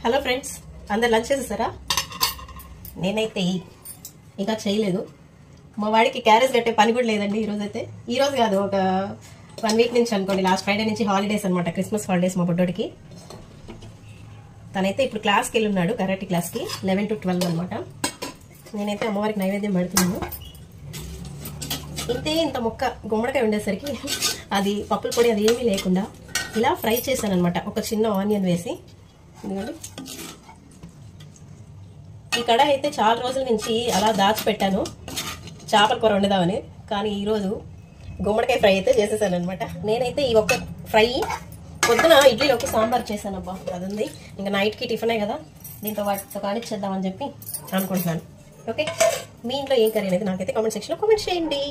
Hello friends, అందరు lunch చేసేసారా? నేనైతే ఇంకా చేయలేదు. మా వాడికి క్యారేజ్ కట్టే పని కూడా లేదండి ఈరోజు కాదు, ఒక 1 వీక్ నుంచి అనుకోండి. లాస్ట్ ఫ్రైడే నుంచి హాలిడేస్ అనమాట, క్రిస్మస్ హాలిడేస్ మా బుడ్డోడికి. తనైతే ఇప్పుడు క్లాస్కి వెళ్ళి ఉన్నాడు, కరాటే క్లాస్కి 11 to 12 అనమాట. నేనైతే అమ్మవారికి నైవేద్యం పెడుతున్నాను. ఇంత మొక్క గుమ్మడికాయ ఉండేసరికి అది పప్పుల పొడి అది ఏమీ లేకుండా ఇలా ఫ్రై చేశాను అనమాట, ఒక చిన్న ఆనియన్ వేసి. ఎందుకంటే ఈ కడాయి అయితే చాలా రోజుల నుంచి అలా దాచిపెట్టాను చేపల కూర వండుదామని, కానీ ఈరోజు గుమ్మడికాయ ఫ్రై అయితే చేసేసాను అనమాట. నేనైతే ఈ ఒక్క ఫ్రై పొద్దున ఇడ్లీలోకి సాంబార్ చేశాను. అబ్బా అది ఉంది, ఇంకా నైట్కి టిఫినే కదా, దీంతో వాటితో కానిచ్చేద్దామని చెప్పి అనుకుంటున్నాను. ఓకే, మీ ఇంట్లో ఏం కర్రీ అనేది నాకైతే కామెంట్ సెక్షన్లో కామెంట్ చేయండి.